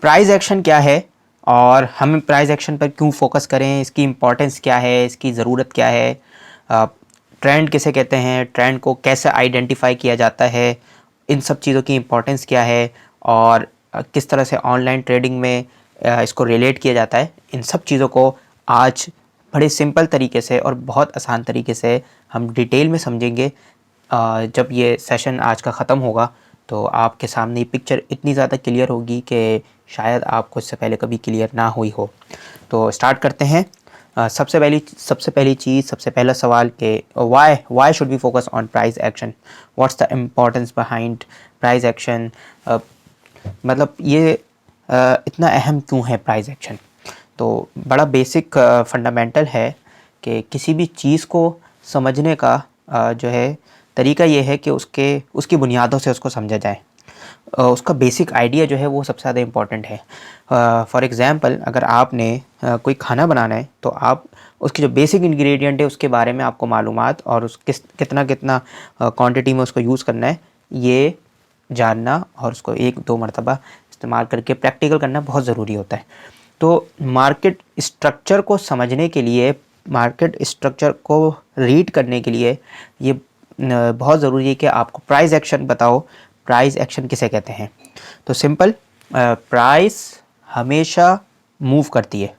Price action क्या है और हमें प्राइस एक्शन पर क्यों फोकस करें, इसकी इम्पोर्टेंस क्या है, इसकी ज़रूरत क्या है, ट्रेंड किसे कहते हैं, ट्रेंड को कैसे आइडेंटिफाई किया जाता है, इन सब चीज़ों की इम्पोर्टेंस क्या है और किस तरह से ऑनलाइन ट्रेडिंग में इसको रिलेट किया जाता है, इन सब चीज़ों को आज बड़े सिंपल तरीके से और बहुत आसान तरीके से हम डिटेल में समझेंगे। जब ये सेशन आज का ख़त्म होगा तो आपके सामने पिक्चर इतनी ज़्यादा क्लियर होगी कि शायद आपको इससे पहले कभी क्लियर ना हुई हो। तो स्टार्ट करते हैं। सबसे पहली चीज़, सबसे पहला सवाल कि why should we focus on price action, what's the importance behind price action, मतलब ये इतना अहम क्यों है प्राइस एक्शन। तो बड़ा बेसिक फंडामेंटल है कि किसी भी चीज़ को समझने का जो है तरीका ये है कि उसकी बुनियादों से उसको समझा जाए। उसका बेसिक आइडिया जो है वो सबसे ज़्यादा इम्पॉर्टेंट है। फॉर एग्ज़ाम्पल, अगर आपने कोई खाना बनाना है तो आप उसकी जो बेसिक इंग्रेडिएंट है उसके बारे में आपको मालूमात और कितना कितना क्वांटिटी में उसको यूज़ करना है ये जानना और उसको 1-2 मरतबा इस्तेमाल करके प्रैक्टिकल करना बहुत ज़रूरी होता है। तो मार्केट स्ट्रक्चर को समझने के लिए, मार्केट स्ट्रक्चर को रीड करने के लिए ये बहुत ज़रूरी है कि आपको प्राइस एक्शन बताओ। प्राइस एक्शन किसे कहते हैं? तो सिंपल, प्राइस हमेशा मूव करती है,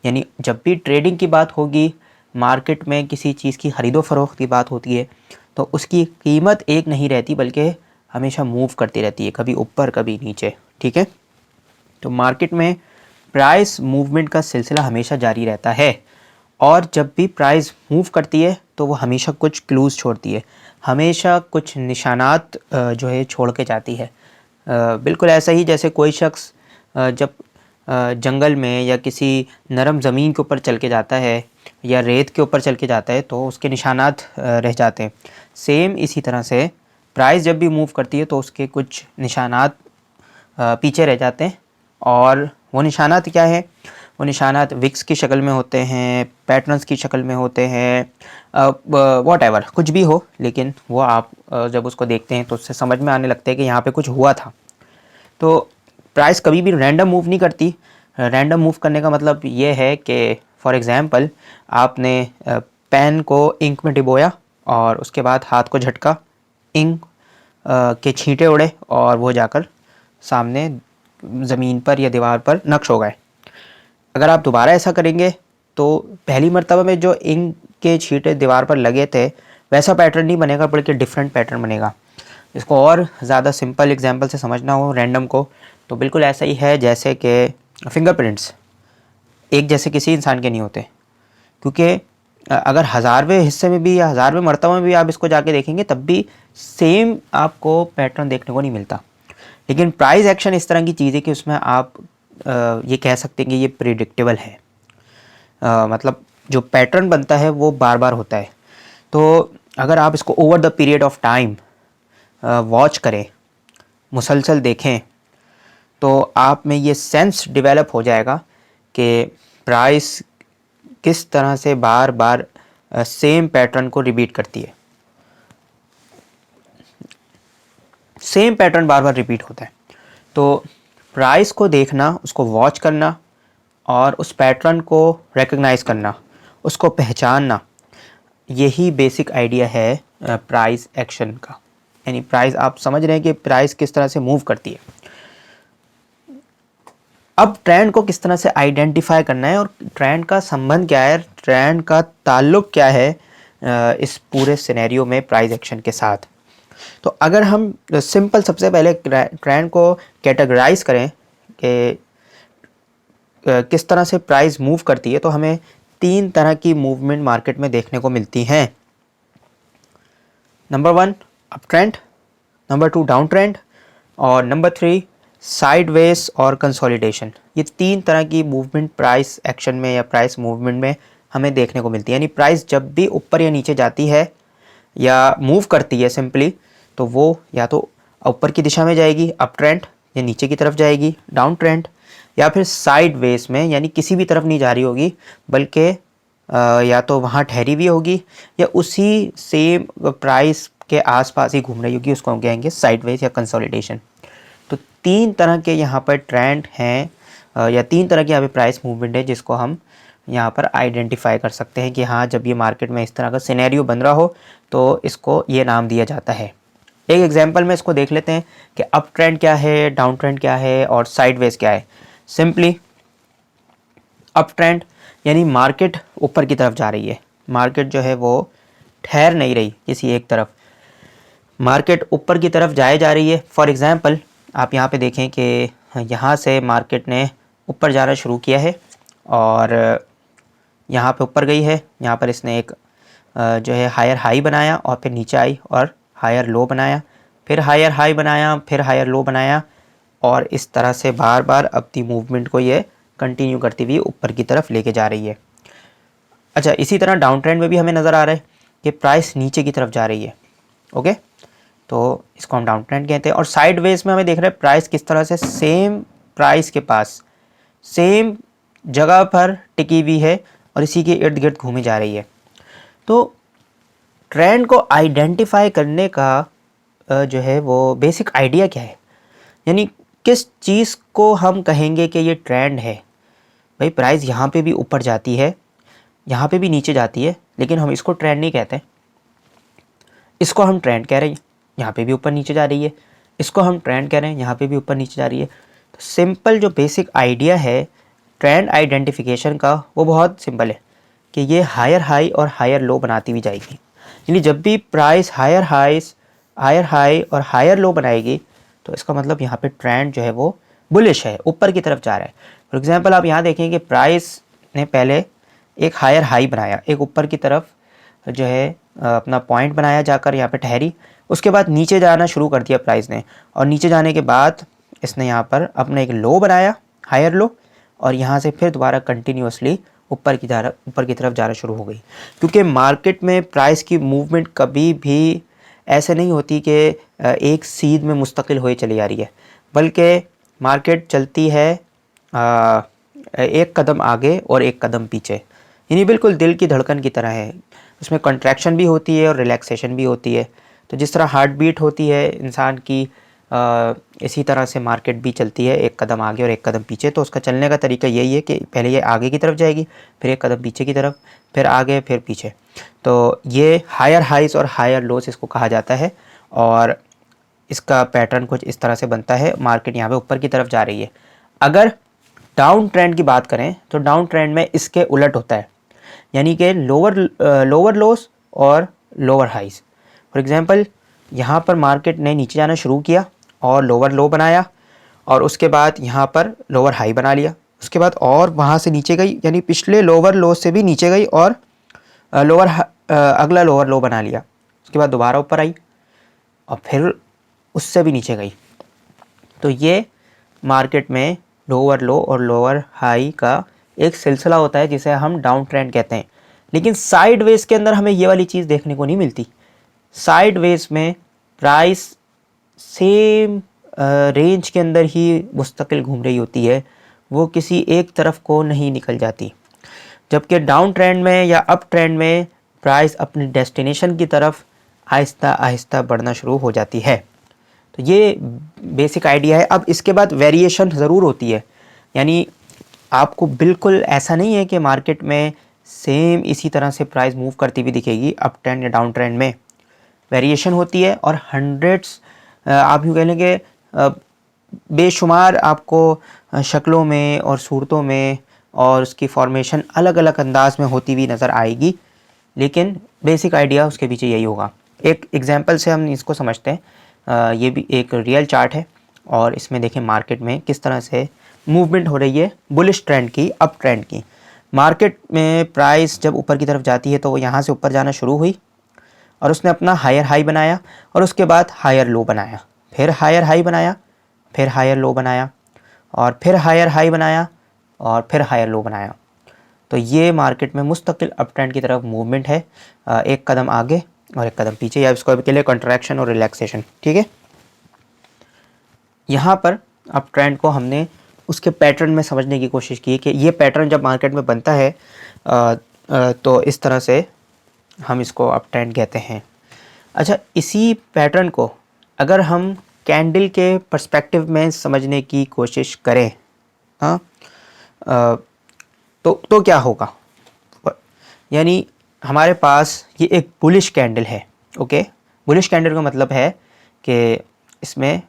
यानी जब भी ट्रेडिंग की बात होगी, मार्केट में किसी चीज़ की ख़रीदो फरोख्त की बात होती है तो उसकी कीमत एक नहीं रहती बल्कि हमेशा मूव करती रहती है, कभी ऊपर कभी नीचे। ठीक है, तो मार्केट में प्राइस मूवमेंट का सिलसिला हमेशा जारी रहता है और जब भी प्राइस मूव करती है तो वो हमेशा कुछ क्लूज़ छोड़ती है, हमेशा कुछ निशानात जो है छोड़ के जाती है। बिल्कुल ऐसा ही जैसे कोई शख्स जब जंगल में या किसी नरम ज़मीन के ऊपर चल के जाता है या रेत के ऊपर चल के जाता है तो उसके निशानात रह जाते हैं। सेम इसी तरह से प्राइस जब भी मूव करती है तो उसके कुछ निशानात पीछे रह जाते हैं। और वो निशानात क्या है? वो निशानात विक्स की शक्ल में होते हैं, पैटर्न्स की शक्ल में होते हैं, वॉट एवर, कुछ भी हो, लेकिन वो आप जब उसको देखते हैं तो उससे समझ में आने लगता है कि यहाँ पे कुछ हुआ था। तो प्राइस कभी भी रैंडम मूव नहीं करती। रैंडम मूव करने का मतलब ये है कि फॉर एग्ज़ाम्पल आपने पेन को इंक में डिबोया और उसके बाद हाथ को झटका, इंक के छींटे उड़े और वो जाकर सामने ज़मीन पर या दीवार पर नक्श हो गए। अगर आप दोबारा ऐसा करेंगे तो पहली मर्तबा में जो इंक के छींटे दीवार पर लगे थे वैसा पैटर्न नहीं बनेगा बल्कि डिफरेंट पैटर्न बनेगा। इसको और ज़्यादा सिंपल एग्जांपल से समझना हो रैंडम को, तो बिल्कुल ऐसा ही है जैसे कि फिंगरप्रिंट्स एक जैसे किसी इंसान के नहीं होते, क्योंकि अगर हज़ारवें हिस्से में भी या हज़ारवें मर्तबा में भी आप इसको जाके देखेंगे तब भी सेम आपको पैटर्न देखने को नहीं मिलता। लेकिन प्राइस एक्शन इस तरह की चीज़ है कि उसमें आप ये कह सकते हैं कि ये प्रिडिक्टेबल है। मतलब जो पैटर्न बनता है वो बार बार होता है। तो अगर आप इसको over the period of time watch करें, मुसलसल देखें, तो आप में ये सेंस डेवलप हो जाएगा कि प्राइस किस तरह से बार बार सेम पैटर्न को रिपीट करती है। सेम पैटर्न बार बार रिपीट होता है। तो प्राइस को देखना, उसको वॉच करना और उस पैटर्न को रिकग्नाइज़ करना, उसको पहचानना, यही बेसिक आइडिया है प्राइस एक्शन का। यानी प्राइस, आप समझ रहे हैं कि प्राइस किस तरह से मूव करती है। अब ट्रेंड को किस तरह से आइडेंटिफाई करना है और ट्रेंड का संबंध क्या है, ट्रेंड का ताल्लुक क्या है इस पूरे सिनेरियो में प्राइस एक्शन के साथ। तो अगर हम सिंपल सबसे पहले ट्रेंड को कैटेगराइज करें कि किस तरह से प्राइस मूव करती है, तो हमें 3 तरह की मूवमेंट मार्केट में देखने को मिलती हैं। Number 1 up trend, number 2 down trend और नंबर 3 साइडवेज और कंसोलिडेशन। ये 3 तरह की मूवमेंट प्राइस एक्शन में या प्राइस मूवमेंट में हमें देखने को मिलती है। यानी प्राइस जब भी ऊपर या नीचे जाती है या मूव करती है सिंपली, तो वो या तो ऊपर की दिशा में जाएगी अप ट्रेंड, या नीचे की तरफ जाएगी डाउन ट्रेंड, या फिर साइडवेज में यानी किसी भी तरफ नहीं जा रही होगी बल्कि या तो वहाँ ठहरी हुई होगी या उसी सेम प्राइस के आसपास ही घूम रही होगी, उसको हम कहेंगे साइडवेज या कंसोलिडेशन। तो तीन तरह के यहाँ पर ट्रेंड हैं या तीन तरह के यहाँ पे प्राइस मूवमेंट है जिसको हम यहाँ पर आइडेंटिफाई कर सकते हैं कि हाँ, जब ये मार्केट में इस तरह का सिनेरियो बन रहा हो तो इसको ये नाम दिया जाता है। एक एग्जांपल में इसको देख लेते हैं कि अप ट्रेंड क्या है, डाउन ट्रेंड क्या है और साइडवेज क्या है। सिंपली अप ट्रेंड यानी मार्केट ऊपर की तरफ जा रही है, मार्केट जो है वो ठहर नहीं रही किसी एक तरफ, मार्केट ऊपर की तरफ जाए जा रही है। फॉर एग्ज़ाम्पल आप यहाँ पे देखें कि यहाँ से मार्केट ने ऊपर जाना शुरू किया है और यहाँ पे ऊपर गई है, यहाँ पर इसने एक जो है हायर हाई बनाया और फिर नीचे आई और हायर लो बनाया, फिर हायर हाई बनाया, फिर हायर लो बनाया और इस तरह से बार बार अपनी मूवमेंट को ये कंटिन्यू करती हुई ऊपर की तरफ लेके जा रही है। अच्छा, इसी तरह डाउन ट्रेंड में भी हमें नज़र आ रहा है कि प्राइस नीचे की तरफ जा रही है। ओके, तो इसको हम डाउन ट्रेंड कहते हैं। और साइडवेज में हमें देख रहे हैं प्राइस किस तरह से सेम प्राइस के पास सेम जगह पर टिकी हुई है और इसी के इर्द गिर्द घूमी जा रही है। तो ट्रेंड को आइडेंटिफाई करने का जो है वो बेसिक आइडिया क्या है, यानी किस चीज़ को हम कहेंगे कि ये ट्रेंड है। भाई प्राइस यहाँ पे भी ऊपर जाती है, यहाँ पे भी नीचे जाती है, लेकिन हम इसको ट्रेंड नहीं कहते, इसको हम ट्रेंड कह रहे हैं। यहाँ पे भी ऊपर नीचे जा रही है, इसको हम ट्रेंड कह रहे हैं, यहाँ पे भी ऊपर नीचे जा रही है। तो सिंपल जो बेसिक आइडिया है ट्रेंड आइडेंटिफिकेशन का वो बहुत सिंपल है कि ये हायर हाई और हायर लो बनाती हुई जाएगी। यानी जब भी प्राइस हायर हाई और हायर लो बनाएगी तो इसका मतलब यहाँ पे ट्रेंड जो है वो बुलिश है, ऊपर की तरफ जा रहा है। फॉर एग्जांपल आप यहाँ देखें कि प्राइस ने पहले एक हायर हाई बनाया, एक ऊपर की तरफ जो है अपना पॉइंट बनाया, जाकर यहाँ पे ठहरी, उसके बाद नीचे जाना शुरू कर दिया प्राइस ने, और नीचे जाने के बाद इसने यहाँ पर अपना एक लो बनाया, हायर लो, और यहाँ से फिर दोबारा कंटिन्यूसली ऊपर की तरफ जाना शुरू हो गई। क्योंकि मार्केट में प्राइस की मूवमेंट कभी भी ऐसे नहीं होती कि एक सीध में मुस्तकिल हुए चली जा रही है, बल्कि मार्केट चलती है एक कदम आगे और एक कदम पीछे, यानी बिल्कुल दिल की धड़कन की तरह है। उसमें कंट्रैक्शन भी होती है और रिलैक्सेशन भी होती है। तो जिस तरह हार्ट बीट होती है इंसान की, इसी तरह से मार्केट भी चलती है, एक कदम आगे और एक कदम पीछे। तो उसका चलने का तरीका यही है कि पहले ये आगे की तरफ जाएगी, फिर एक कदम पीछे की तरफ, फिर आगे, फिर पीछे। तो ये हायर हाइज और हायर लोस इसको कहा जाता है, और इसका पैटर्न कुछ इस तरह से बनता है। मार्केट यहाँ पे ऊपर की तरफ जा रही है। अगर डाउन ट्रेंड की बात करें तो डाउन ट्रेंड में इसके उलट होता है, यानी कि लोअर लोस और लोअर हाइज। फॉर एग्जांपल यहाँ पर मार्केट ने नीचे जाना शुरू किया और लोअर लो बनाया, और उसके बाद यहाँ पर लोअर हाई बना लिया, उसके बाद और वहाँ से नीचे गई, यानी पिछले लोअर लो से भी नीचे गई और अगला लोअर लो बना लिया, उसके बाद दोबारा ऊपर आई और फिर उससे भी नीचे गई। तो ये मार्केट में लोअर लो और लोअर हाई का एक सिलसिला होता है जिसे हम डाउन ट्रेंड कहते हैं। लेकिन साइडवेज के अंदर हमें ये वाली चीज़ देखने को नहीं मिलती। साइडवेज में प्राइस सेम रेंज के अंदर ही मुस्तकिल घूम रही होती है, वो किसी एक तरफ को नहीं निकल जाती। जबकि डाउन ट्रेंड में या अप ट्रेंड में प्राइस अपनी डेस्टिनेशन की तरफ आहिस्ता आहिस्ता बढ़ना शुरू हो जाती है। तो ये बेसिक आइडिया है। अब इसके बाद वेरिएशन ज़रूर होती है, यानी आपको बिल्कुल ऐसा नहीं है कि मार्केट में सेम इसी तरह से प्राइस मूव करती हुई दिखेगी। अप ट्रेंड या डाउन ट्रेंड में वेरिएशन होती है, और हंड्रेड्स आप यूँ कह लें कि बेशुमार आपको शक्लों में और सूरतों में और उसकी फॉर्मेशन अलग अलग अंदाज में होती हुई नज़र आएगी, लेकिन बेसिक आइडिया उसके पीछे यही होगा। एक एग्जांपल से हम इसको समझते हैं। ये भी एक रियल चार्ट है, और इसमें देखें मार्केट में किस तरह से मूवमेंट हो रही है बुलिश ट्रेंड की, अप ट्रेंड की। मार्केट में प्राइस जब ऊपर की तरफ जाती है तो वो यहाँ से ऊपर जाना शुरू हुई, और उसने अपना हायर हाई बनाया, और उसके बाद हायर लो बनाया, फिर हायर हाई बनाया, फिर हायर लो बनाया, और फिर हायर हाई बनाया, और फिर हायर लो बनाया। तो ये मार्केट में मुस्तकिल अप ट्रेंड की तरफ मूवमेंट है, एक कदम आगे और एक कदम पीछे, या इसको के लिए कंट्रैक्शन और रिलैक्सेशन। ठीक है, यहाँ पर अप ट्रेंड को हमने उसके पैटर्न में समझने की कोशिश की कि ये पैटर्न जब मार्केट में बनता है तो इस तरह से हम इसको अप ट्रेंड कहते हैं। अच्छा, इसी पैटर्न को अगर हम कैंडल के पर्सपेक्टिव में समझने की कोशिश करें, हाँ, तो क्या होगा, यानी हमारे पास ये एक बुलिश कैंडल है। ओके, बुलिश कैंडल का मतलब है कि इसमें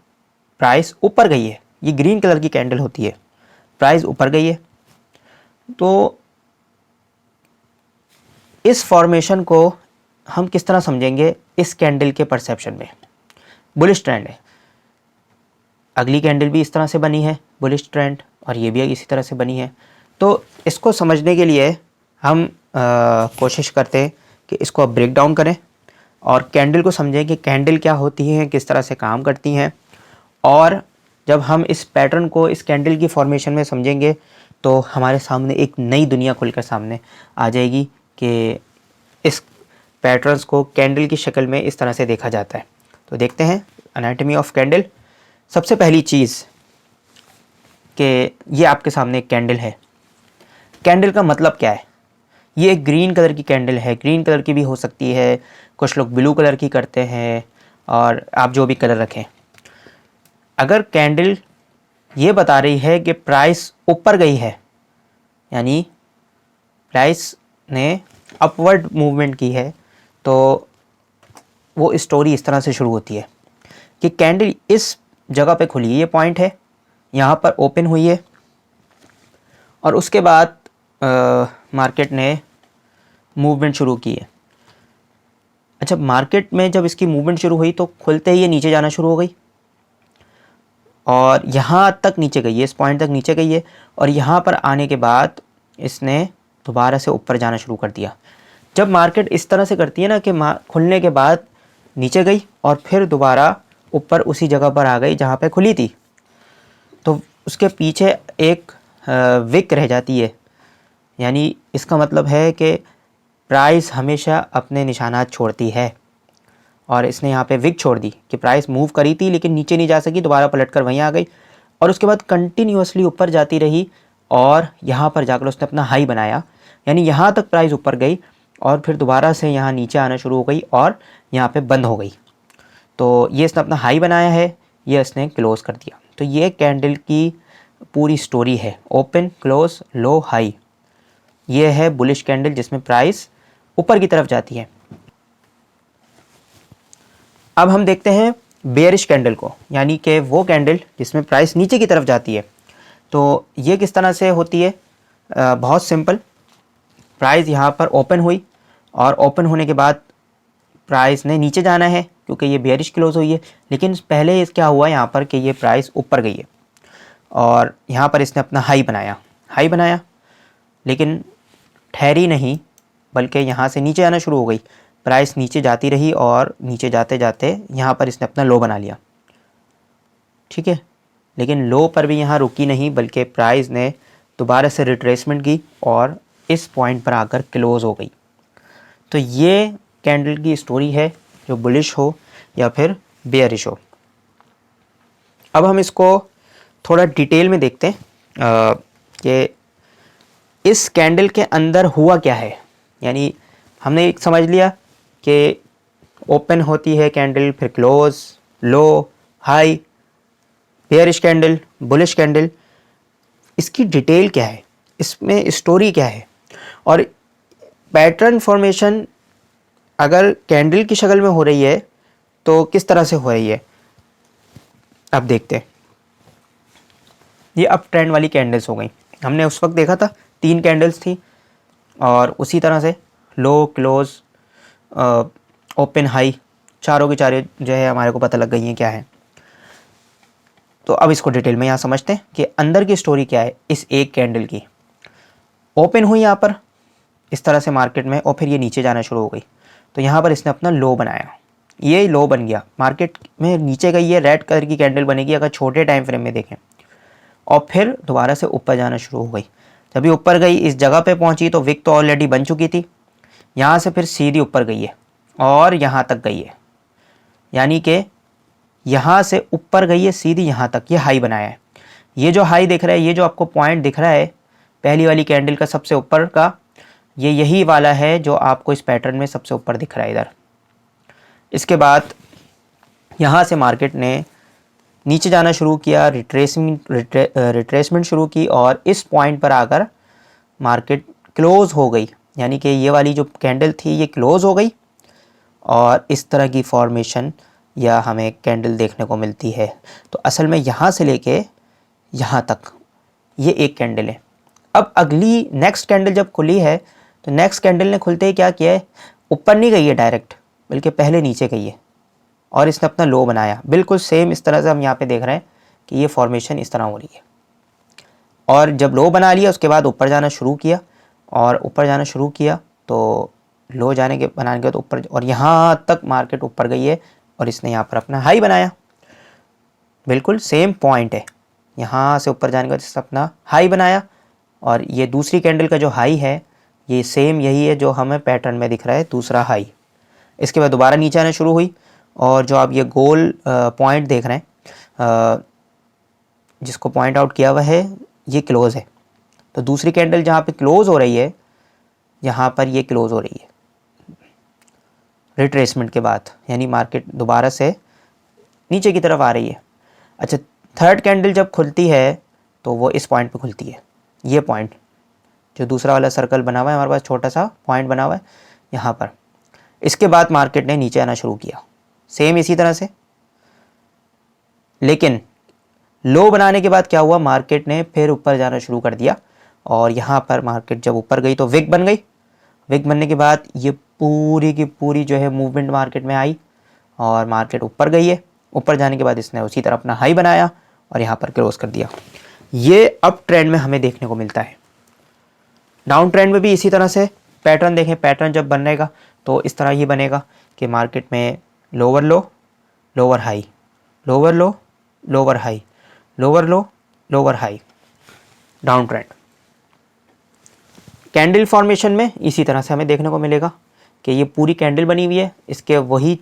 प्राइस ऊपर गई है, ये ग्रीन कलर की कैंडल होती है, प्राइस ऊपर गई है। तो इस फॉर्मेशन को हम किस तरह समझेंगे इस कैंडल के परसेप्शन में? बुलिश ट्रेंड है, अगली कैंडल भी इस तरह से बनी है बुलिश ट्रेंड, और ये भी इसी तरह से बनी है। तो इसको समझने के लिए हम कोशिश करते हैं कि इसको ब्रेक डाउन करें और कैंडल को समझें कि कैंडल क्या होती है, किस तरह से काम करती हैं। और जब हम इस पैटर्न को इस कैंडल की फॉर्मेशन में समझेंगे तो हमारे सामने एक नई दुनिया खुलकर सामने आ जाएगी कि इस पैटर्न्स को कैंडल की शक्ल में इस तरह से देखा जाता है। तो देखते हैं एनाटॉमी ऑफ कैंडल। सबसे पहली चीज़ कि ये आपके सामने एक कैंडल है। कैंडल का मतलब क्या है? ये एक ग्रीन कलर की कैंडल है, ग्रीन कलर की भी हो सकती है, कुछ लोग ब्लू कलर की करते हैं, और आप जो भी कलर रखें। अगर कैंडल ये बता रही है कि प्राइस ऊपर गई है, यानी प्राइस ने अपवर्ड मूवमेंट की है, तो वो स्टोरी इस तरह से शुरू होती है कि कैंडल इस जगह पे खुली है, ये पॉइंट है, यहाँ पर ओपन हुई है, और उसके बाद मार्केट ने मूवमेंट शुरू की है। अच्छा, मार्केट में जब इसकी मूवमेंट शुरू हुई तो खुलते ही ये नीचे जाना शुरू हो गई, और यहाँ तक नीचे गई है, इस पॉइंट तक नीचे गई है, और यहाँ पर आने के बाद इसने दोबारा से ऊपर जाना शुरू कर दिया। जब मार्केट इस तरह से करती है ना कि खुलने के बाद नीचे गई और फिर दोबारा ऊपर उसी जगह पर आ गई जहाँ पे खुली थी, तो उसके पीछे एक विक रह जाती है। यानी इसका मतलब है कि प्राइस हमेशा अपने निशानात छोड़ती है, और इसने यहाँ पे विक छोड़ दी कि प्राइस मूव करी थी लेकिन नीचे नहीं जा सकी, दोबारा पलटकर वहीं आ गई, और उसके बाद कंटिन्यूअसली ऊपर जाती रही, और यहाँ पर जाकर उसने अपना हाई बनाया। यानी यहाँ तक प्राइस ऊपर गई और फिर दोबारा से यहाँ नीचे आना शुरू हो गई और यहाँ पे बंद हो गई। तो ये इसने अपना हाई बनाया है, ये इसने क्लोज़ कर दिया। तो ये कैंडल की पूरी स्टोरी है, ओपन क्लोज लो हाई। ये है बुलिश कैंडल जिसमें प्राइस ऊपर की तरफ जाती है। अब हम देखते हैं बेयरिश कैंडल को, यानी कि वो कैंडल जिसमें प्राइस नीचे की तरफ जाती है। तो ये किस तरह से होती है? बहुत सिंपल, प्राइस यहाँ पर ओपन हुई, और ओपन होने के बाद प्राइस ने नीचे जाना है क्योंकि ये बेयरिश क्लोज हुई है, लेकिन पहले क्या हुआ यहाँ पर कि ये प्राइस ऊपर गई है, और यहाँ पर इसने अपना हाई बनाया, लेकिन ठहरी नहीं, बल्कि यहाँ से नीचे आना शुरू हो गई। प्राइस नीचे जाती रही और नीचे जाते जाते यहाँ पर इसने अपना लो बना लिया, ठीक है। लेकिन लो पर भी यहाँ रुकी नहीं, बल्कि प्राइस ने दोबारा से रिट्रेसमेंट की और इस पॉइंट पर आकर क्लोज हो गई। तो ये कैंडल की स्टोरी है, जो बुलिश हो या फिर बेयरिश हो। अब हम इसको थोड़ा डिटेल में देखते हैं कि इस कैंडल के अंदर हुआ क्या है। यानी हमने एक समझ लिया कि ओपन होती है कैंडल, फिर close, low, high, bearish candle, bullish candle. इसकी डिटेल क्या है, इसमें स्टोरी क्या है, और पैटर्न फॉर्मेशन अगर कैंडल की शक्ल में हो रही है तो किस तरह से हो रही है, अब देखते हैं। ये अप ट्रेंड वाली कैंडल्स हो गई। हमने उस वक्त देखा था 3 कैंडल्स थी, और उसी तरह से लो, क्लोज, ओपन, हाई, चारों के चारों जो है हमारे को पता लग गई हैं क्या है। तो अब इसको डिटेल में यहाँ समझते हैं कि अंदर की स्टोरी क्या है इस एक कैंडल की। ओपन हुई यहाँ पर इस तरह से मार्केट में, और फिर ये नीचे जाना शुरू हो गई। तो यहाँ पर इसने अपना लो बनाया, ये लो बन गया, मार्केट में नीचे गई, ये रेड कलर की कैंडल बनेगी अगर छोटे टाइम फ्रेम में देखें, और फिर दोबारा से ऊपर जाना शुरू हो गई। जब ये ऊपर गई, इस जगह पे पहुंची, तो विक तो ऑलरेडी बन चुकी थी, यहाँ से फिर सीधी ऊपर गई है और यहाँ तक गई है। यानी कि यहाँ से ऊपर गई है सीधी यहाँ तक, ये हाई बनाया है। ये जो हाई दिख रहा है, ये जो आपको पॉइंट दिख रहा है पहली वाली कैंडल का सबसे ऊपर का, ये यही वाला है जो आपको इस पैटर्न में सबसे ऊपर दिख रहा है इधर। इसके बाद यहाँ से मार्केट ने नीचे जाना शुरू किया, रिट्रेसमेंट शुरू की और इस पॉइंट पर आकर मार्केट क्लोज हो गई, यानी कि ये वाली जो कैंडल थी ये क्लोज हो गई और इस तरह की फॉर्मेशन या हमें कैंडल देखने को मिलती है। तो असल में यहाँ से लेके यहाँ तक ये एक कैंडल है। अब अगली नेक्स्ट कैंडल जब खुली है तो नेक्स्ट कैंडल ने खुलते ही क्या किया है, ऊपर नहीं गई है डायरेक्ट, बल्कि पहले नीचे गई है और इसने अपना लो बनाया। बिल्कुल सेम इस तरह से हम यहाँ पे देख रहे हैं कि ये फॉर्मेशन इस तरह हो रही है और जब लो बना लिया उसके बाद ऊपर जाना शुरू किया और ऊपर जाना शुरू किया तो लो बनाने के बाद ऊपर और यहाँ तक मार्केट ऊपर गई है और इसने यहाँ पर अपना हाई बनाया। बिल्कुल सेम पॉइंट है, यहाँ से ऊपर जाने के बाद इसने अपना हाई बनाया और ये दूसरी कैंडल का जो हाई है ये सेम यही है जो हमें पैटर्न में दिख रहा है, दूसरा हाई। इसके बाद दोबारा नीचे आना शुरू हुई और जो आप ये गोल पॉइंट देख रहे हैं जिसको पॉइंट आउट किया हुआ है ये क्लोज़ है। तो दूसरी कैंडल जहाँ पे क्लोज़ हो रही है यहाँ पर ये क्लोज़ हो रही है रिट्रेसमेंट के बाद, यानी मार्केट दोबारा से नीचे की तरफ आ रही है। अच्छा, थर्ड कैंडल जब खुलती है तो वो इस पॉइंट पे खुलती है, ये पॉइंट जो दूसरा वाला सर्कल बना हुआ है हमारे पास, छोटा सा पॉइंट बना हुआ है यहाँ पर। इसके बाद मार्केट ने नीचे आना शुरू किया सेम इसी तरह से, लेकिन लो बनाने के बाद क्या हुआ, मार्केट ने फिर ऊपर जाना शुरू कर दिया और यहाँ पर मार्केट जब ऊपर गई तो विक बन गई। विक बनने के बाद ये पूरी की पूरी जो है मूवमेंट मार्केट में आई और मार्केट ऊपर गई है। ऊपर जाने के बाद इसने उसी तरह अपना हाई बनाया और यहाँ पर क्लोज कर दिया। ये अप ट्रेंड में हमें देखने को मिलता है। डाउन ट्रेंड में भी इसी तरह से पैटर्न देखें, पैटर्न जब बनेगा तो इस तरह ही बनेगा कि मार्केट में लोअर लो, लोअर हाई, लोअर लो, लोअर हाई, लोअर लो, lower high, down trend. Candle formation में इसी तरह से हमें देखने को मिलेगा कि ये पूरी कैंडल बनी हुई है, इसके वही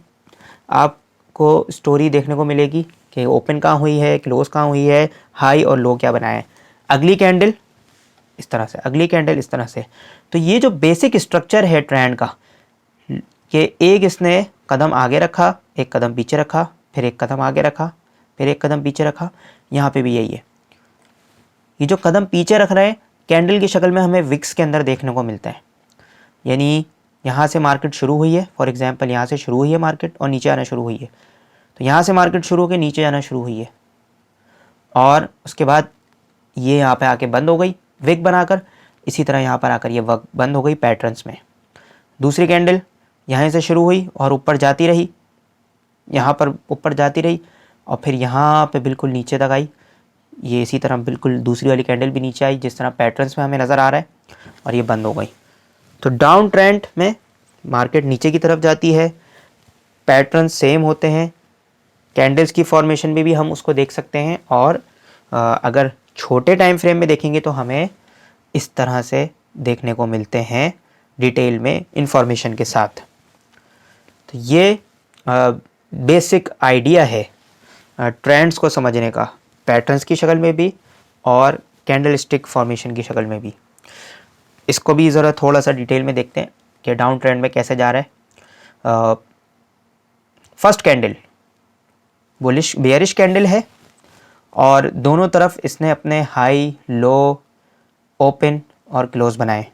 आपको स्टोरी देखने को मिलेगी कि ओपन कहाँ हुई है, क्लोज कहाँ हुई है, हाई और लो क्या बनाया है। अगली कैंडल इस तरह से, अगली कैंडल इस तरह से। तो ये जो बेसिक स्ट्रक्चर है ट्रेंड का कि एक इसने कदम आगे रखा, एक कदम पीछे रखा, फिर एक कदम आगे रखा, फिर एक कदम पीछे रखा, यहाँ पे भी यही है। ये जो कदम पीछे रख रहे हैं कैंडल की शक्ल में हमें विक्स के अंदर देखने को मिलता है, यानी यहाँ से मार्केट शुरू हुई है, फॉर एग्जांपल यहाँ से शुरू हुई है मार्केट और नीचे आना शुरू हुई है। तो यहाँ से मार्केट शुरू होकर नीचे आना शुरू हुई है और उसके बाद ये यहाँ पे आके बंद हो गई विक बनाकर। इसी तरह यहाँ पर आकर ये वक बंद हो गई पैटर्न्स में। दूसरी कैंडल यहाँ से शुरू हुई और ऊपर जाती रही, यहाँ पर ऊपर जाती रही और फिर यहाँ पे बिल्कुल नीचे तक आई। ये इसी तरह बिल्कुल दूसरी वाली कैंडल भी नीचे आई जिस तरह पैटर्न्स में हमें नज़र आ रहा है और ये बंद हो गई। तो डाउन ट्रेंड में मार्केट नीचे की तरफ जाती है, पैटर्न सेम होते हैं, कैंडल्स की फॉर्मेशन में भी हम उसको देख सकते हैं और अगर छोटे टाइम फ्रेम में देखेंगे तो हमें इस तरह से देखने को मिलते हैं डिटेल में इंफॉर्मेशन के साथ। तो ये बेसिक आइडिया है ट्रेंड्स को समझने का, पैटर्न्स की शक्ल में भी और कैंडल स्टिक फॉर्मेशन की शक्ल में भी। इसको भी ज़रा थोड़ा सा डिटेल में देखते हैं कि डाउन ट्रेंड में कैसे जा रहा है। First candle bullish bearish candle है और दोनों तरफ इसने अपने हाई, लो, ओपन और क्लोज बनाए।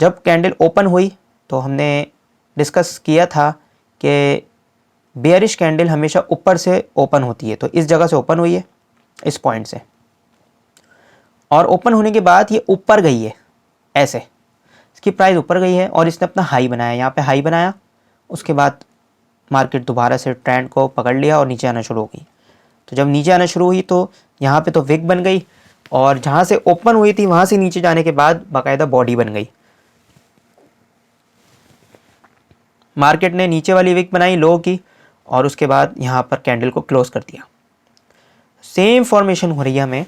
जब कैंडल ओपन हुई तो हमने डिस्कस किया था कि बेयरिश कैंडल हमेशा ऊपर से ओपन होती है, तो इस जगह से ओपन हुई है, इस पॉइंट से, और ओपन होने के बाद ये ऊपर गई है ऐसे, इसकी प्राइस ऊपर गई है और इसने अपना हाई बनाया, यहाँ पे हाई बनाया। उसके बाद मार्केट दोबारा से ट्रेंड को पकड़ लिया और नीचे आना शुरू हो गई। तो जब नीचे आना शुरू हुई तो यहाँ पे तो विक बन गई और जहाँ से ओपन हुई थी वहाँ से नीचे जाने के बाद बाकायदा बॉडी बन गई। मार्केट ने नीचे वाली विक बनाई लो की और उसके बाद यहाँ पर कैंडल को क्लोज कर दिया। सेम फॉर्मेशन हो रही है हमें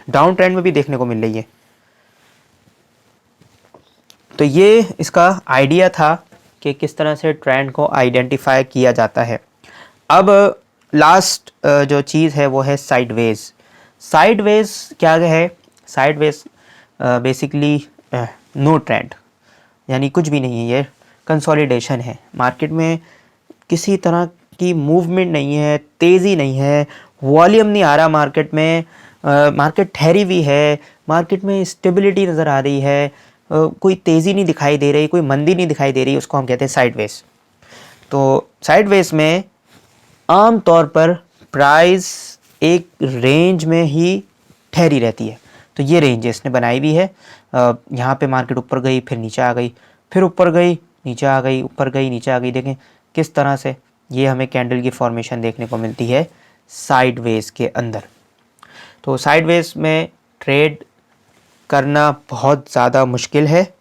डाउन ट्रेंड में भी देखने को मिल रही है। तो ये इसका आइडिया था कि किस तरह से ट्रेंड को आइडेंटिफाई किया जाता है। अब लास्ट जो चीज़ है वो है साइडवेज। साइडवेज क्या है? साइडवेज बेसिकली नो ट्रेंड, यानी कुछ भी नहीं है, ये कंसोलिडेशन है। मार्केट में किसी तरह की मूवमेंट नहीं है, तेज़ी नहीं है, वॉल्यूम नहीं आ रहा मार्केट में, मार्केट ठहरी हुई है, मार्केट में स्टेबिलिटी नज़र आ रही है, कोई तेज़ी नहीं दिखाई दे रही, कोई मंदी नहीं दिखाई दे रही, उसको हम कहते हैं साइडवेज। तो साइडवेज में आम तौर पर प्राइस एक रेंज में ही ठहरी रहती है। तो ये रेंज इसने बनाई हुई है, यहाँ पे मार्केट ऊपर गई, फिर नीचे आ गई, फिर ऊपर गई, नीचे आ गई, ऊपर गई, नीचे आ गई। देखें किस तरह से ये हमें कैंडल की फॉर्मेशन देखने को मिलती है साइडवेज के अंदर। तो साइडवेज में ट्रेड करना बहुत ज़्यादा मुश्किल है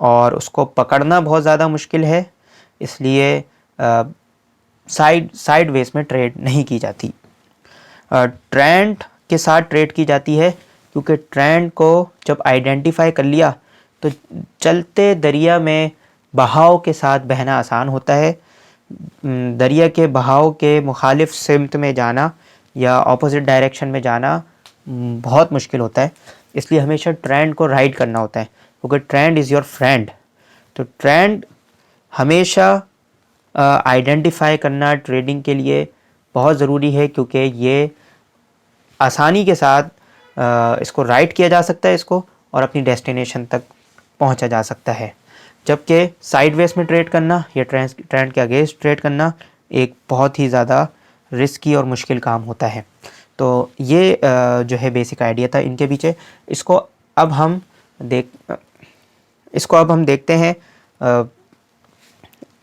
और उसको पकड़ना बहुत ज़्यादा मुश्किल है, इसलिए साइडवेज में ट्रेड नहीं की जाती। ट्रेंड के साथ ट्रेड की जाती है, क्योंकि ट्रेंड को जब आइडेंटिफाई कर लिया तो चलते दरिया में बहाव के साथ बहना आसान होता है। दरिया के बहाव के मुखालिफ सिमत में जाना या ऑपोजिट डायरेक्शन में जाना बहुत मुश्किल होता है, इसलिए हमेशा ट्रेंड को राइड करना होता है, क्योंकि ट्रेंड इज़ योर फ्रेंड। तो ट्रेंड हमेशा आइडेंटिफाई करना ट्रेडिंग के लिए बहुत ज़रूरी है, क्योंकि ये आसानी के साथ इसको राइट किया जा सकता है इसको, और अपनी डेस्टिनेशन तक पहुंचा जा सकता है। जबकि साइडवेज में ट्रेड करना या ट्रेंड के अगेंस्ट ट्रेड करना एक बहुत ही ज़्यादा रिस्की और मुश्किल काम होता है। तो ये जो है बेसिक आइडिया था इनके पीछे। इसको अब हम देखते हैं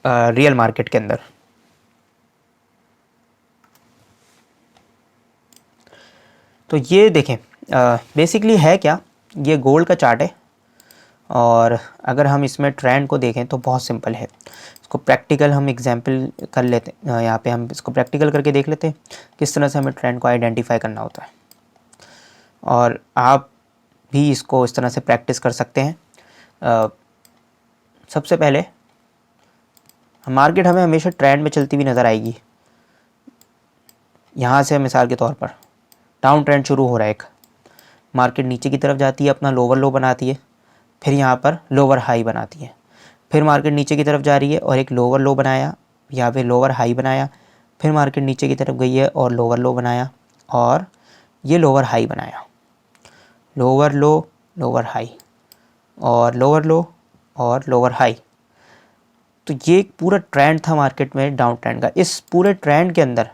रियल मार्केट के अंदर। तो ये देखें बेसिकली है क्या, ये गोल्ड का चार्ट है, और अगर हम इसमें ट्रेंड को देखें तो बहुत सिंपल है। इसको प्रैक्टिकल हम एग्जांपल कर लेते हैं, यहाँ पे हम इसको प्रैक्टिकल करके देख लेते हैं किस तरह से हमें ट्रेंड को आइडेंटिफाई करना होता है, और आप भी इसको इस तरह से प्रैक्टिस कर सकते हैं। सबसे पहले मार्केट हमें हमेशा ट्रेंड में चलती हुई नज़र आएगी। यहाँ से मिसाल के तौर पर डाउन ट्रेंड शुरू हो रहा है, एक मार्केट नीचे की तरफ जाती है, अपना लोअर लो बनाती है, फिर यहाँ पर लोअर हाई बनाती है, फिर मार्केट नीचे की तरफ जा रही है और एक लोअर लो बनाया, यहाँ पे लोअर हाई बनाया, फिर मार्केट नीचे की तरफ गई है और लोअर लो बनाया, और ये लोअर हाई बनाया, लोअर लो, लोअर हाई, और लोअर लो और लोअर हाई। तो ये एक पूरा ट्रेंड था मार्केट में डाउन ट्रेंड का। इस पूरे ट्रेंड के अंदर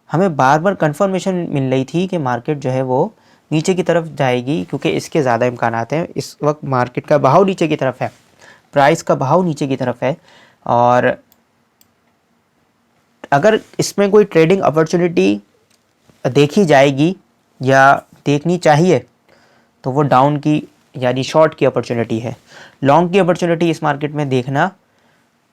हमें बार बार कंफर्मेशन मिल रही थी कि मार्केट जो है वो नीचे की तरफ जाएगी, क्योंकि इसके ज़्यादा इम्कान हैं। इस वक्त मार्केट का बहाव नीचे की तरफ है, प्राइस का बहाव नीचे की तरफ है, और अगर इसमें कोई ट्रेडिंग अपॉर्चुनिटी देखी जाएगी या देखनी चाहिए तो वो डाउन की यानी शॉर्ट की अपॉर्चुनिटी है। लॉन्ग की अपॉर्चुनिटी इस मार्केट में देखना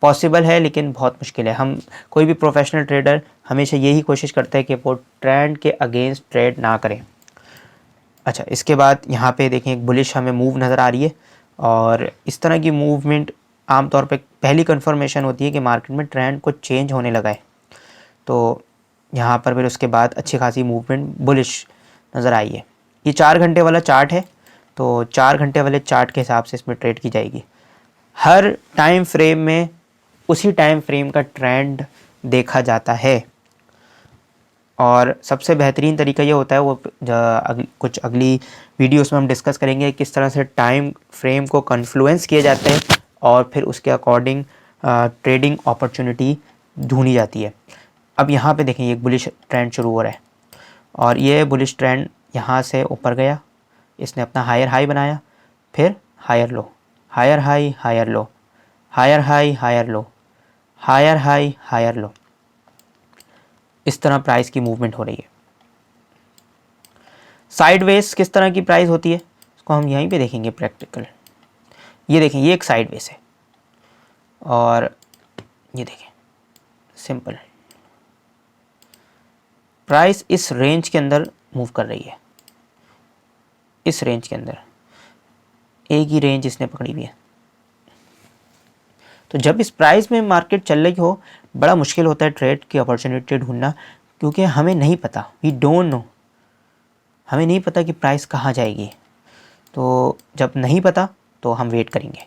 पॉसिबल है, लेकिन बहुत मुश्किल है। हम कोई भी प्रोफेशनल ट्रेडर हमेशा यही कोशिश करता है कि वो ट्रेंड के अगेंस्ट ट्रेड ना करें। अच्छा, इसके बाद यहाँ पे देखें एक बुलिश हमें मूव नज़र आ रही है, और इस तरह की मूवमेंट आमतौर पे पहली कंफर्मेशन होती है कि मार्केट में ट्रेंड कुछ चेंज होने लगा है। तो यहाँ पर फिर उसके बाद अच्छी खासी मूवमेंट बुलिश नज़र आई है। ये 4 घंटे वाला चार्ट है, तो 4 घंटे वाले चार्ट के हिसाब से इसमें ट्रेड की जाएगी। हर टाइम फ्रेम में उसी टाइम फ्रेम का ट्रेंड देखा जाता है, और सबसे बेहतरीन तरीका ये होता है, वो कुछ अगली वीडियोस में हम डिस्कस करेंगे किस तरह से टाइम फ्रेम को कन्फ्लुएंस किए जाते हैं और फिर उसके अकॉर्डिंग ट्रेडिंग अपॉर्चुनिटी ढूंढी जाती है। अब यहाँ पे देखें एक बुलिश ट्रेंड शुरू हो रहा है, और ये बुलिश ट्रेंड यहाँ से ऊपर गया, इसने अपना हायर हाई बनाया, फिर higher low, higher high, higher low, higher high, higher low, higher high, higher low. इस तरह प्राइस की मूवमेंट हो रही है। साइडवेज किस तरह की प्राइस होती है इसको हम यहीं पे देखेंगे प्रैक्टिकल। ये देखें, ये एक साइडवेज है, और ये देखें सिंपल प्राइस इस रेंज के अंदर मूव कर रही है, इस रेंज के अंदर एक ही रेंज इसने पकड़ी हुई है। तो जब इस प्राइस में मार्केट चल रही हो, बड़ा मुश्किल होता है ट्रेड की अपॉर्चुनिटी ढूंढना, क्योंकि हमें नहीं पता, वी डोंट नो, हमें नहीं पता कि प्राइस कहाँ जाएगी। तो जब नहीं पता तो हम वेट करेंगे,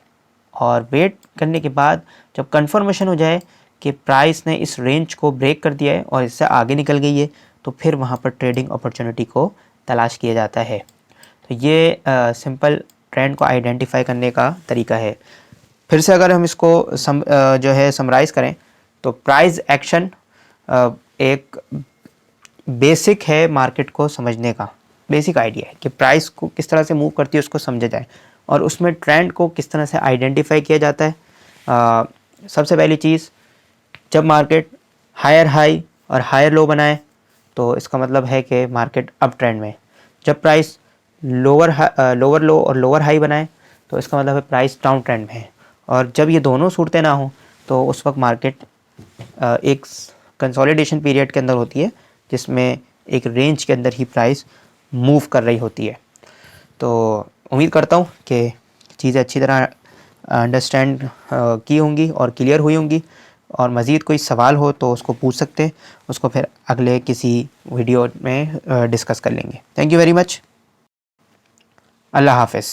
और वेट करने के बाद जब कंफर्मेशन हो जाए कि प्राइस ने इस रेंज को ब्रेक कर दिया है और इससे आगे निकल गई है, तो फिर वहाँ पर ट्रेडिंग अपॉर्चुनिटी को तलाश किया जाता है। तो ये सिंपल ट्रेंड को आइडेंटिफाई करने का तरीका है। फिर से अगर हम इसको जो है समराइज़ करें तो प्राइस एक्शन एक बेसिक है मार्केट को समझने का, बेसिक आइडिया है कि प्राइस को किस तरह से मूव करती है उसको समझा जाए, और उसमें ट्रेंड को किस तरह से आइडेंटिफाई किया जाता है। सबसे पहली चीज़, जब मार्केट हायर हाई और हायर लो बनाए तो इसका मतलब है कि मार्केट अप ट्रेंड में है। जब प्राइस लोअर लो और लोअर हाई बनाए तो इसका मतलब है प्राइस डाउन ट्रेंड में है। और जब ये दोनों सूरतें ना हो तो उस वक्त मार्केट एक कंसोलिडेशन पीरियड के अंदर होती है, जिसमें एक रेंज के अंदर ही प्राइस मूव कर रही होती है। तो उम्मीद करता हूँ कि चीज़ें अच्छी तरह अंडरस्टैंड की होंगी और क्लियर हुई होंगी, और मज़ीद कोई सवाल हो तो उसको पूछ सकते हैं, उसको फिर अगले किसी वीडियो में डिस्कस कर लेंगे। Thank you very much. अल्लाह हाफ़िज़।